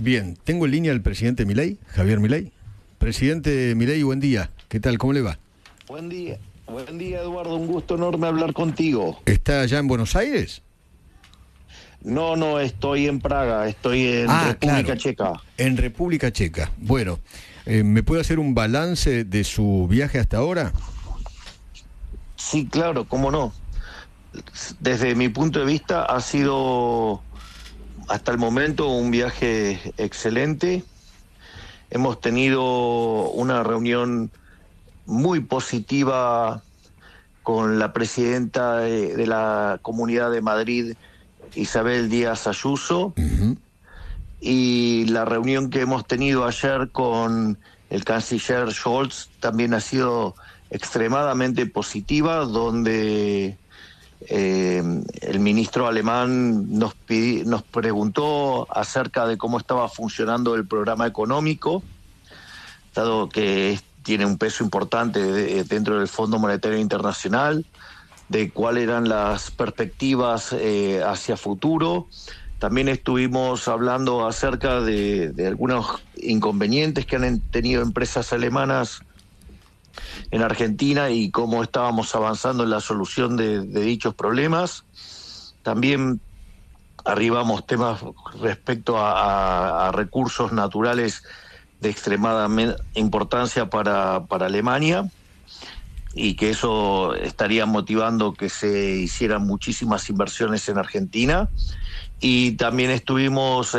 Bien, tengo en línea al presidente Milei, Javier Milei. Presidente Milei, buen día. ¿Qué tal? ¿Cómo le va? Buen día Eduardo, un gusto enorme hablar contigo. ¿Está allá en Buenos Aires? No, estoy en Praga, estoy en República Claro, Checa. en República Checa. Bueno, ¿me puede hacer un balance de su viaje hasta ahora? Sí, claro, cómo no. Desde mi punto de vista ha sido hasta el momento un viaje excelente. Hemos tenido una reunión muy positiva con la presidenta de la Comunidad de Madrid, Isabel Díaz Ayuso, y la reunión que hemos tenido ayer con el canciller Scholz también ha sido extremadamente positiva, donde el ministro alemán nos preguntó acerca de cómo estaba funcionando el programa económico, dado que tiene un peso importante dentro del Fondo Monetario Internacional, de cuáles eran las perspectivas hacia futuro. También estuvimos hablando acerca de algunos inconvenientes que han tenido empresas alemanas en Argentina y cómo estábamos avanzando en la solución de dichos problemas. También arribamos temas respecto a recursos naturales de extremada importancia para Alemania, y que eso estaría motivando que se hicieran muchísimas inversiones en Argentina. Y también estuvimos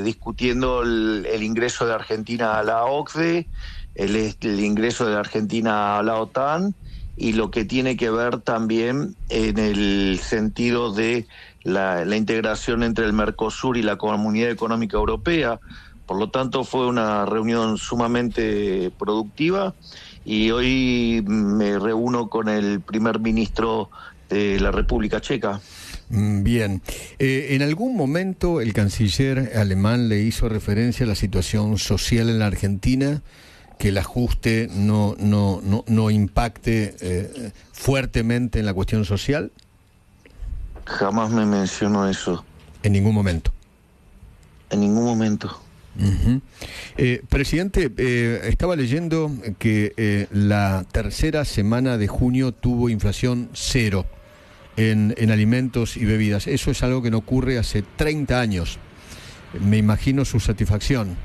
discutiendo el ingreso de Argentina a la OCDE, el ingreso de Argentina a la OTAN, y lo que tiene que ver también en el sentido de la integración entre el Mercosur y la Comunidad Económica Europea. Por lo tanto, fue una reunión sumamente productiva, y hoy me reúno con el primer ministro de la República Checa. Bien. ¿En algún momento el canciller alemán le hizo referencia a la situación social en la Argentina, que el ajuste no impacte fuertemente en la cuestión social? Jamás me mencionó eso. En ningún momento. En ningún momento. Presidente, estaba leyendo que la tercera semana de junio tuvo inflación cero en alimentos y bebidas. Eso es algo que no ocurre hace 30 años. Me imagino su satisfacción.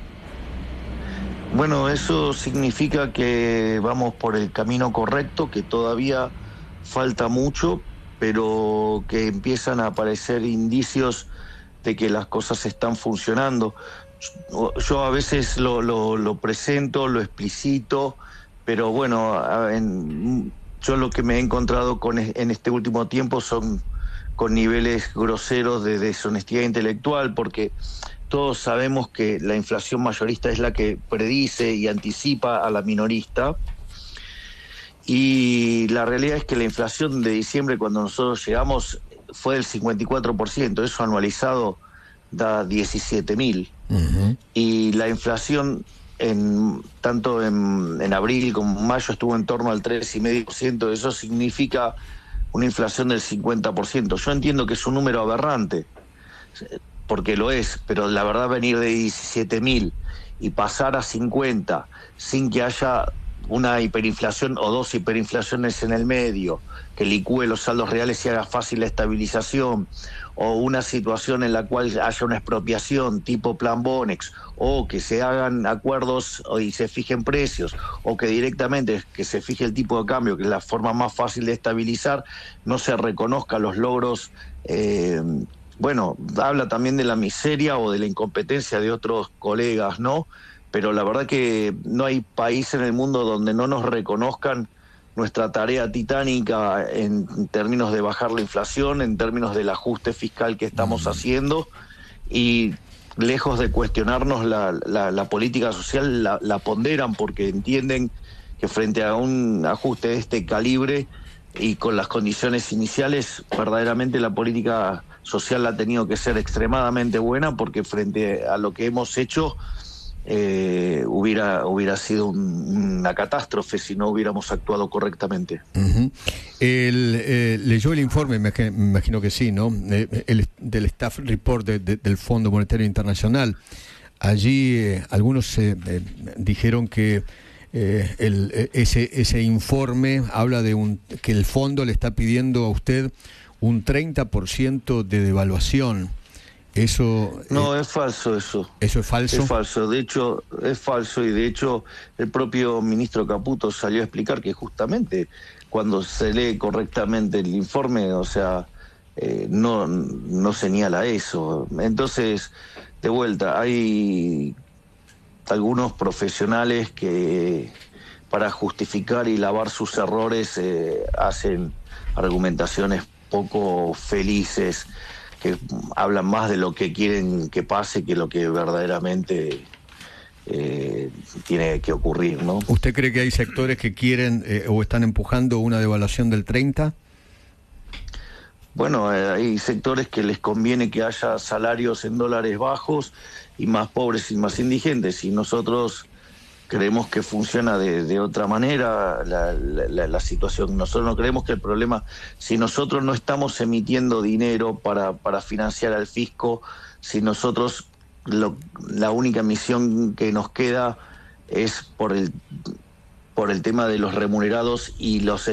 Bueno, eso significa que vamos por el camino correcto, que todavía falta mucho, pero que empiezan a aparecer indicios de que las cosas están funcionando. Yo a veces lo presento, lo explicito, pero bueno, yo lo que me he encontrado en este último tiempo son con niveles groseros de deshonestidad intelectual, porque todos sabemos que la inflación mayorista es la que predice y anticipa a la minorista, y la realidad es que la inflación de diciembre, cuando nosotros llegamos, fue del 54%, eso anualizado da 17.000. Y la inflación tanto en abril como en mayo estuvo en torno al 3,5%. Eso significa una inflación del 50%. Yo entiendo que es un número aberrante, porque lo es, pero la verdad, venir de 17.000 y pasar a 50 sin que haya una hiperinflación o dos hiperinflaciones en el medio, que licúe los saldos reales y haga fácil la estabilización, o una situación en la cual haya una expropiación tipo Plan Bonex, o que se hagan acuerdos y se fijen precios, o que directamente que se fije el tipo de cambio, que es la forma más fácil de estabilizar, no se reconozca los logros. Bueno, habla también de la miseria o de la incompetencia de otros colegas, ¿no? Pero la verdad que no hay país en el mundo donde no nos reconozcan nuestra tarea titánica en términos de bajar la inflación, en términos del ajuste fiscal que estamos haciendo, y lejos de cuestionarnos la política social, la ponderan, porque entienden que frente a un ajuste de este calibre y con las condiciones iniciales, verdaderamente la política social ha tenido que ser extremadamente buena, porque frente a lo que hemos hecho hubiera sido una catástrofe si no hubiéramos actuado correctamente. Leyó el informe, me imagino que sí, ¿no? Del Staff Report del Fondo Monetario Internacional. Allí algunos dijeron que ese informe habla de que el fondo le está pidiendo a usted un 30% de devaluación. Eso no, es falso eso. ¿Eso es falso? Es falso, de hecho, es falso, y de hecho el propio ministro Caputo salió a explicar que justamente cuando se lee correctamente el informe, o sea, no señala eso. Entonces, de vuelta, hay algunos profesionales que para justificar y lavar sus errores hacen argumentaciones poco felices, que hablan más de lo que quieren que pase que lo que verdaderamente tiene que ocurrir, ¿no? ¿Usted cree que hay sectores que quieren o están empujando una devaluación del 30%? Bueno, hay sectores que les conviene que haya salarios en dólares bajos y más pobres y más indigentes, y nosotros creemos que funciona de otra manera la situación. Nosotros no creemos que el problema, si nosotros no estamos emitiendo dinero para financiar al fisco, si nosotros la única misión que nos queda es por el tema de los remunerados, y los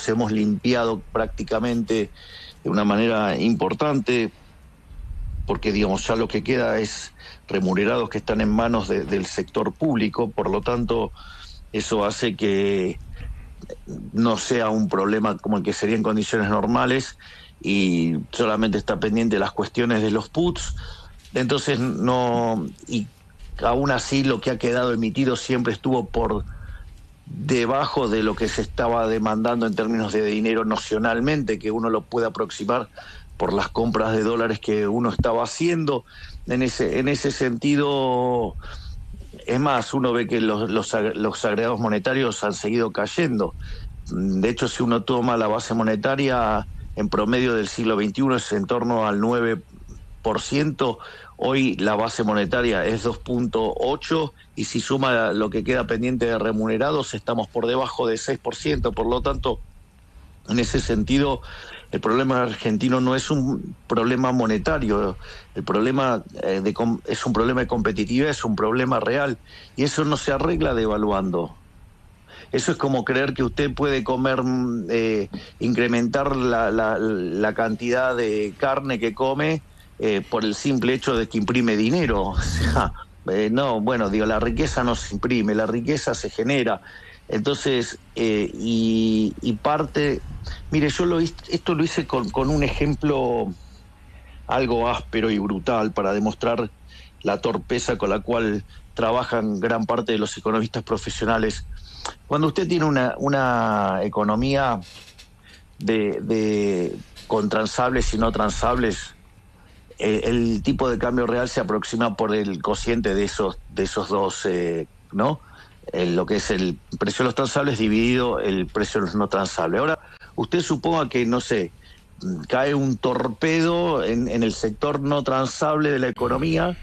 hemos limpiado prácticamente de una manera importante, porque digamos ya lo que queda es remunerados que están en manos del sector público. Por lo tanto, eso hace que no sea un problema como el que sería en condiciones normales, y solamente está pendiente de las cuestiones de los puts. Entonces no, y aún así lo que ha quedado emitido siempre estuvo por debajo de lo que se estaba demandando en términos de dinero nocionalmente, que uno lo puede aproximar por las compras de dólares que uno estaba haciendo. En ese sentido, es más, uno ve que los agregados monetarios han seguido cayendo. De hecho, si uno toma la base monetaria en promedio del siglo XXI es en torno al 9%, hoy la base monetaria es 2.8%, y si suma lo que queda pendiente de remunerados estamos por debajo de 6%. Por lo tanto, en ese sentido, el problema argentino no es un problema monetario, el problema es un problema de competitividad, es un problema real, y eso no se arregla devaluando. Eso es como creer que usted puede comer, incrementar la cantidad de carne que come por el simple hecho de que imprime dinero. O sea, no, bueno, digo, la riqueza no se imprime, la riqueza se genera. Entonces, y parte, mire, esto lo hice con un ejemplo algo áspero y brutal para demostrar la torpeza con la cual trabajan gran parte de los economistas profesionales. Cuando usted tiene una economía con transables y no transables, el tipo de cambio real se aproxima por el cociente de esos dos, ¿no? Lo que es el precio de los transables dividido el precio de los no transables. Ahora, usted suponga que, no sé, cae un torpedo en el sector no transable de la economía,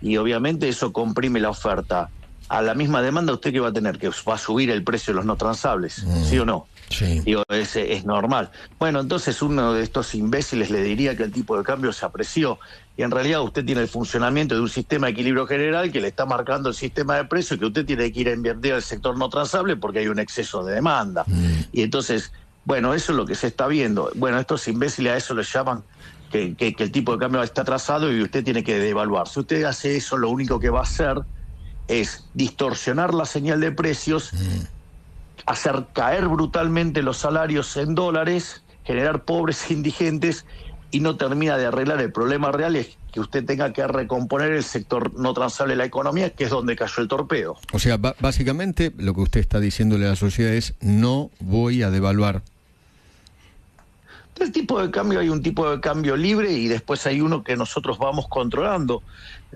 y obviamente eso comprime la oferta. A la misma demanda, ¿usted qué va a tener? Que va a subir el precio de los no transables, ¿sí o no? Sí. Digo, es normal. Bueno, entonces uno de estos imbéciles le diría que el tipo de cambio se apreció, y en realidad usted tiene el funcionamiento de un sistema de equilibrio general que le está marcando el sistema de precios, que usted tiene que ir a invertir al sector no transable porque hay un exceso de demanda. Y entonces, bueno, eso es lo que se está viendo. Bueno, estos imbéciles a eso les llaman que el tipo de cambio está atrasado y usted tiene que devaluar. Si usted hace eso, lo único que va a hacer es distorsionar la señal de precios, hacer caer brutalmente los salarios en dólares, generar pobres e indigentes, y no termina de arreglar el problema real, es que usted tenga que recomponer el sector no transable de la economía, que es donde cayó el torpedo. O sea, básicamente lo que usted está diciéndole a la sociedad es: no voy a devaluar. Del tipo de cambio hay un tipo de cambio libre, y después hay uno que nosotros vamos controlando.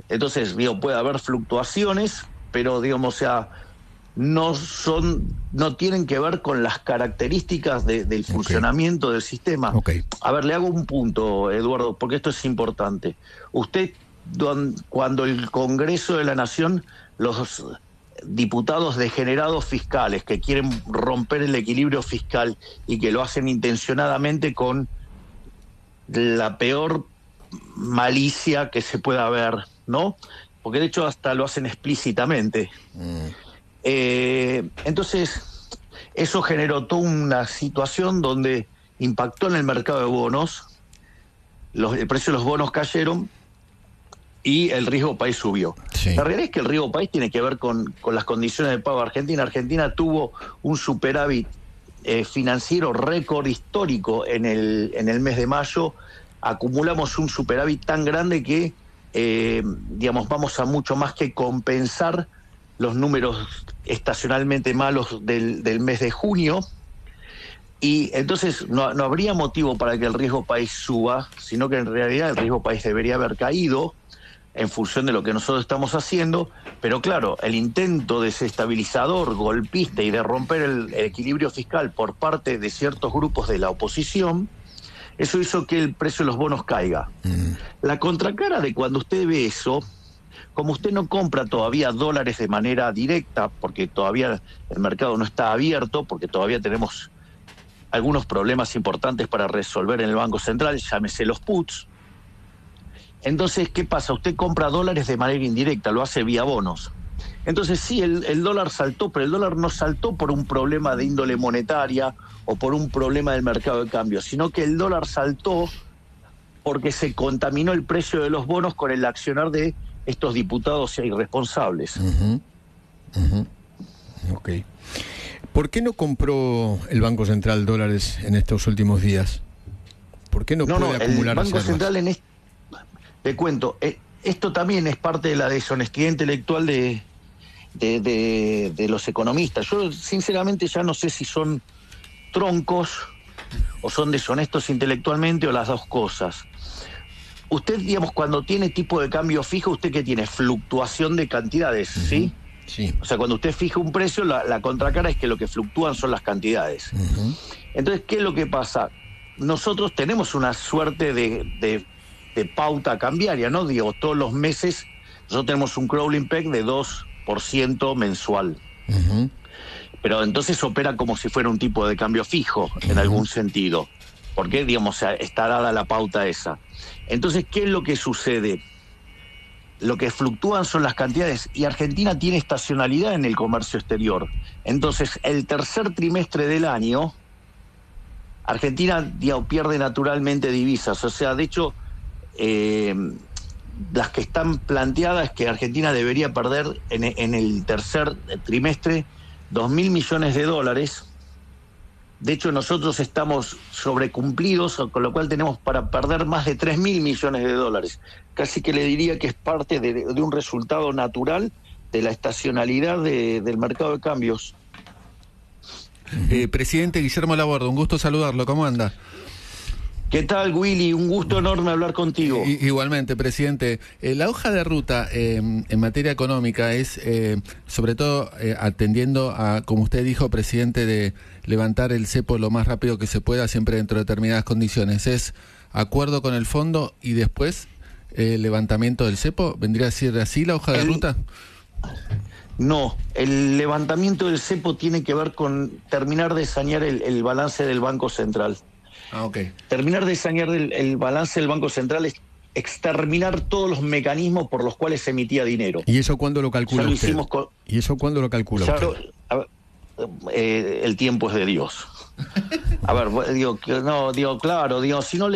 Entonces, digo, puede haber fluctuaciones, pero digamos, o sea, no tienen que ver con las características del funcionamiento del sistema. A ver, le hago un punto, Eduardo, porque esto es importante. Usted, cuando el Congreso de la Nación, los diputados degenerados fiscales que quieren romper el equilibrio fiscal y que lo hacen intencionadamente con la peor malicia que se pueda ver, ¿no? porque de hecho hasta lo hacen explícitamente. Entonces, eso generó toda una situación donde impactó en el mercado de bonos, el precio de los bonos cayeron y el riesgo país subió. Sí. La realidad es que el riesgo país tiene que ver con las condiciones de pago de Argentina. Argentina tuvo un superávit financiero récord histórico en el mes de mayo. Acumulamos un superávit tan grande que, vamos a mucho más que compensar los números estacionalmente malos del mes de junio. Y entonces no habría motivo para que el riesgo país suba, sino que en realidad el riesgo país debería haber caído en función de lo que nosotros estamos haciendo, pero claro, el intento desestabilizador, golpista y de romper el equilibrio fiscal por parte de ciertos grupos de la oposición, eso hizo que el precio de los bonos caiga. La contracara de cuando usted ve eso, como usted no compra todavía dólares de manera directa, porque todavía el mercado no está abierto, porque todavía tenemos algunos problemas importantes para resolver en el Banco Central, llámese los puts. Entonces, ¿qué pasa? Usted compra dólares de manera indirecta, lo hace vía bonos. Entonces sí, el dólar saltó, pero el dólar no saltó por un problema de índole monetaria o por un problema del mercado de cambio, sino que el dólar saltó porque se contaminó el precio de los bonos con el accionar de estos diputados irresponsables. Ok. ¿Por qué no compró el Banco Central dólares en estos últimos días? ¿Por qué no puede acumular el Banco reservas? Central te cuento, esto también es parte de la deshonestidad intelectual de los economistas. Yo sinceramente ya no sé si son troncos o son deshonestos intelectualmente o las dos cosas. Usted, cuando tiene tipo de cambio fijo, ¿usted qué tiene? Fluctuación de cantidades, ¿sí? Sí. O sea, cuando usted fija un precio, la contracara es que lo que fluctúan son las cantidades. Entonces, ¿qué es lo que pasa? Nosotros tenemos una suerte de pauta cambiaria, ¿no? Todos los meses nosotros tenemos un crawling peg de 2% mensual. Pero entonces opera como si fuera un tipo de cambio fijo, en algún sentido. Porque, está dada la pauta esa. Entonces, ¿qué es lo que sucede? Lo que fluctúan son las cantidades, y Argentina tiene estacionalidad en el comercio exterior. Entonces, el tercer trimestre del año, Argentina pierde naturalmente divisas. O sea, de hecho, las que están planteadas es que Argentina debería perder en el tercer trimestre 2.000 millones de dólares. De hecho, nosotros estamos sobrecumplidos, con lo cual tenemos para perder más de 3.000 millones de dólares. Casi que le diría que es parte de un resultado natural de la estacionalidad del mercado de cambios. Presidente Guillermo Laborde, un gusto saludarlo, ¿cómo anda? ¿Qué tal, Willy? Un gusto enorme hablar contigo. Igualmente, presidente. La hoja de ruta en materia económica es, sobre todo, atendiendo a, como usted dijo, presidente, de levantar el cepo lo más rápido que se pueda, siempre dentro de determinadas condiciones. ¿Es acuerdo con el fondo y después levantamiento del cepo? ¿Vendría a ser así la hoja de ruta? No, el levantamiento del cepo tiene que ver con terminar de sanear el balance del Banco Central. Okay. Terminar de sanear el balance del Banco Central es exterminar todos los mecanismos por los cuales se emitía dinero. ¿Y eso cuándo lo calcula usted? ¿Y eso cuándo lo calcula usted? El tiempo es de Dios. A ver, claro, si no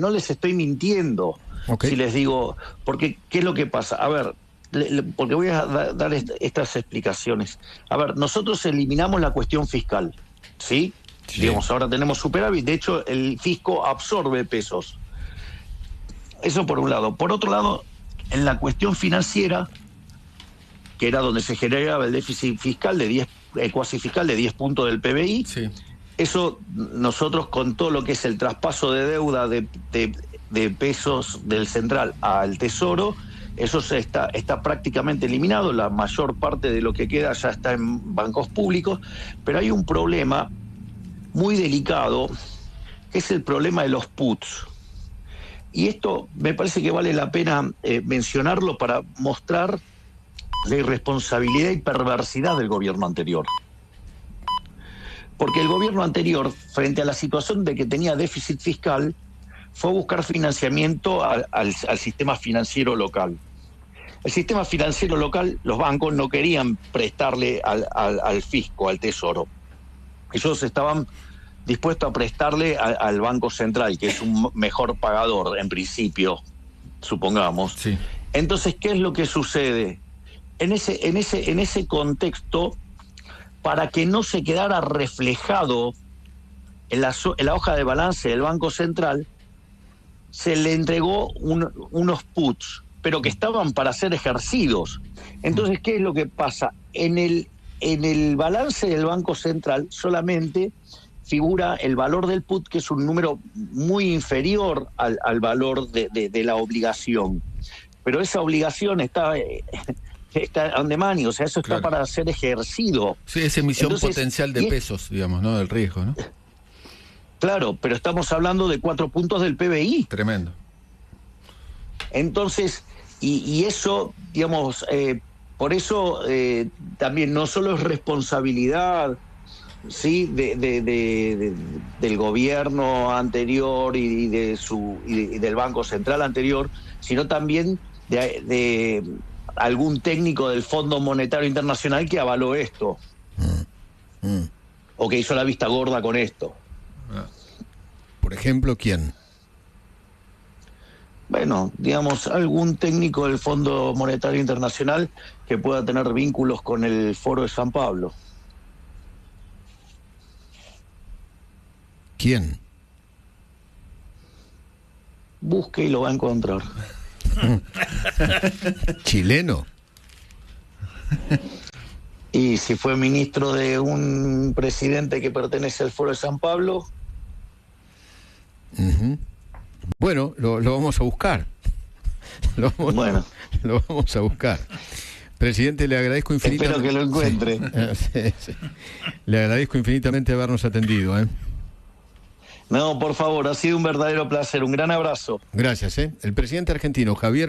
les estoy mintiendo, okay. Si les digo, porque ¿qué es lo que pasa? A ver, porque voy a dar estas explicaciones. A ver, nosotros eliminamos la cuestión fiscal, ¿sí? Sí. Ahora tenemos superávit, de hecho el fisco absorbe pesos. Eso por un lado. Por otro lado, en la cuestión financiera, que era donde se generaba el déficit fiscal cuasi fiscal de 10 puntos del PBI, sí. Eso nosotros, con todo lo que es el traspaso de deuda de pesos del central al tesoro, eso está prácticamente eliminado. La mayor parte de lo que queda ya está en bancos públicos, pero hay un problema muy delicado, que es el problema de los puts. Y esto me parece que vale la pena mencionarlo para mostrar la irresponsabilidad y perversidad del gobierno anterior. Porque el gobierno anterior, frente a la situación de que tenía déficit fiscal, fue a buscar financiamiento al sistema financiero local. el sistema financiero local, los bancos no querían prestarle al fisco, al tesoro. Ellos estaban dispuestos a prestarle al Banco Central, que es un mejor pagador en principio, supongamos. Sí. Entonces, ¿qué es lo que sucede? En ese contexto, para que no se quedara reflejado en la hoja de balance del Banco Central, se le entregó unos puts, pero que estaban para ser ejercidos. Entonces, ¿qué es lo que pasa? En el balance del Banco Central solamente figura el valor del put, que es un número muy inferior al valor de la obligación. Pero esa obligación está on the money, o sea, eso está para ser ejercido. Sí, es emisión potencial de pesos, digamos, ¿no? Del riesgo, ¿no? Claro, pero estamos hablando de 4 puntos del PBI. Tremendo. Entonces, y eso, digamos, por eso también no solo es responsabilidad, sí, del gobierno anterior y del Banco Central anterior, sino también de algún técnico del Fondo Monetario Internacional que avaló esto, o que hizo la vista gorda con esto. Por ejemplo, ¿quién? Bueno, digamos, algún técnico del Fondo Monetario Internacional que pueda tener vínculos con el Foro de San Pablo. ¿Quién? Busque y lo va a encontrar. ¿Chileno? Y si fue ministro de un presidente que pertenece al Foro de San Pablo. Uh-huh. Bueno, lo vamos a buscar. Lo vamos a buscar. Presidente, le agradezco infinitamente. Espero que lo encuentre. Sí. Le agradezco infinitamente habernos atendido. No, por favor, ha sido un verdadero placer. Un gran abrazo. Gracias. El presidente argentino, Javier